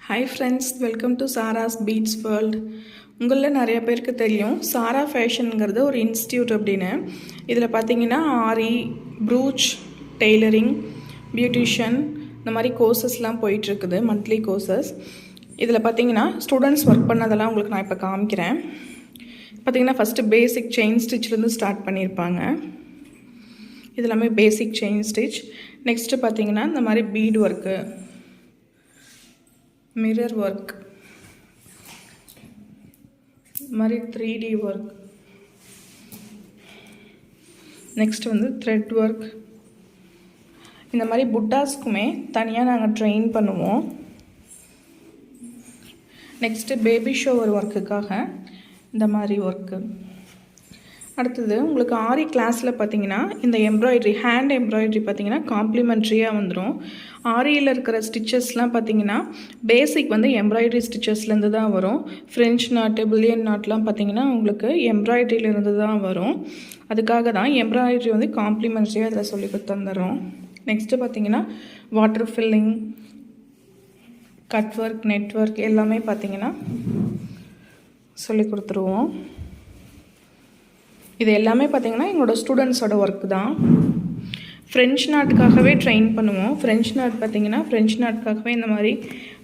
Hi friends, welcome to Sara's Beats World. உங்களில் நிறைய பேருக்கு தெரியும் சாரா ஃபேஷனுங்கிறது ஒரு இன்ஸ்டியூட் அப்படின்னு. இதில் பார்த்தீங்கன்னா ஆரி, ப்ரூச், டெய்லரிங், பியூட்டிஷியன் இந்த மாதிரி கோர்சஸ்லாம் போயிட்டுருக்குது, மந்த்லி கோர்சஸ். இதில் பார்த்தீங்கன்னா ஸ்டூடெண்ட்ஸ் ஒர்க் பண்ணதெல்லாம் உங்களுக்கு நான் இப்போ காமிக்கிறேன். பார்த்தீங்கன்னா ஃபஸ்ட்டு பேசிக் செயின் ஸ்டிச்லேருந்து ஸ்டார்ட் பண்ணியிருப்பாங்க. இது எல்லாமே பேசிக் செயின் ஸ்டிச். நெக்ஸ்ட்டு பார்த்தீங்கன்னா இந்த மாதிரி பீட் ஒர்க்கு, மிரர் ஒர்க், மாதிரி 3D ஒர்க், நெக்ஸ்ட் வந்து த்ரெட் ஒர்க். இந்த மாதிரி புட்டாஸ்க்குமே தனியாக நாங்கள் ட்ரெயின் பண்ணுவோம். நெக்ஸ்ட்டு பேபி ஷோவர் ஒர்க்குக்காக இந்த மாதிரி ஒர்க்கு. அடுத்தது உங்களுக்கு ஆரி கிளாஸில் பார்த்தீங்கன்னா இந்த எம்ப்ராய்ட்ரி, ஹேண்ட் எம்ப்ராய்ட்ரி பார்த்தீங்கன்னா காம்ப்ளிமெண்ட்ரியாக வந்துடும். ஆரியில் இருக்கிற ஸ்டிச்சஸ்லாம் பார்த்தீங்கன்னா பேசிக் வந்து எம்ப்ராய்ட்ரி ஸ்டிச்சஸ்லேருந்து தான் வரும். ஃப்ரெஞ்ச் நாட்டு, பில்லியன் நாட்லாம் பார்த்தீங்கன்னா உங்களுக்கு எம்ப்ராய்ட்ரியிலேருந்து தான் வரும். அதுக்காக தான் எம்ப்ராய்ட்ரி வந்து காம்ப்ளிமெண்ட்ரியாக அதில் சொல்லி கொடுத்துருந்துறோம். நெக்ஸ்ட்டு பார்த்தீங்கன்னா water filling, cut work, net work எல்லாமே பார்த்தீங்கன்னா சொல்லி கொடுத்துருவோம். இது எல்லாமே பார்த்திங்கன்னா எங்களோட ஸ்டூடெண்ட்ஸோட ஒர்க் தான். ஃப்ரெஞ்ச் நாட்டுக்காகவே ட்ரெயின் பண்ணுவோம். ஃப்ரெஞ்ச் நாட் பார்த்திங்கன்னா ஃப்ரெஞ்ச் நாட்டுக்காகவே இந்த மாதிரி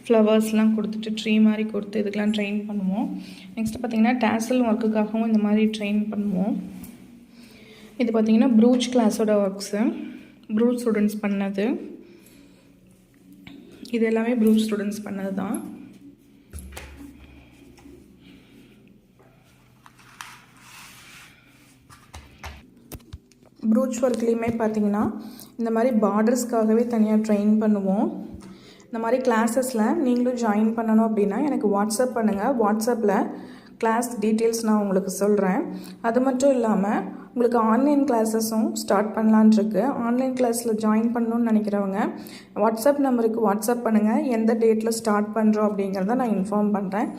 ஃப்ளவர்ஸ்லாம் கொடுத்துட்டு ட்ரீ மாதிரி கொடுத்து இதுக்கெலாம் ட்ரெயின் பண்ணுவோம். நெக்ஸ்ட்டு பார்த்திங்கன்னா டேசல் ஒர்க்குக்காகவும் இந்த மாதிரி ட்ரெயின் பண்ணுவோம். இது பார்த்திங்கன்னா ப்ரூச் கிளாஸோட ஒர்க்ஸு, ப்ரூச் ஸ்டூடெண்ட்ஸ் பண்ணது. இது எல்லாமே ப்ரூச் ஸ்டூடெண்ட்ஸ் பண்ணது தான். ப்ரூச் ஒர்க்லேயுமே பார்த்தீங்கன்னா இந்த மாதிரி பார்டர்ஸ்க்காகவே தனியாக ட்ரெயின் பண்ணுவோம். இந்த மாதிரி கிளாஸஸில் நீங்களும் ஜாயின் பண்ணணும் அப்படின்னா எனக்கு வாட்ஸ்அப் பண்ணுங்கள். வாட்ஸ்அப்பில் கிளாஸ் டீட்டெயில்ஸ் நான் உங்களுக்கு சொல்கிறேன். அது மட்டும் இல்லாமல் உங்களுக்கு ஆன்லைன் கிளாஸஸும் ஸ்டார்ட் பண்ணலான்ட்ருக்கு. ஆன்லைன் கிளாஸில் ஜாயின் பண்ணணுன்னு நினைக்கிறவங்க வாட்ஸ்அப் நம்பருக்கு வாட்ஸ்அப் பண்ணுங்கள். எந்த டேட்டில் ஸ்டார்ட் பண்ணுறோம் அப்படிங்கிறத நான் இன்ஃபார்ம் பண்ணுறேன்.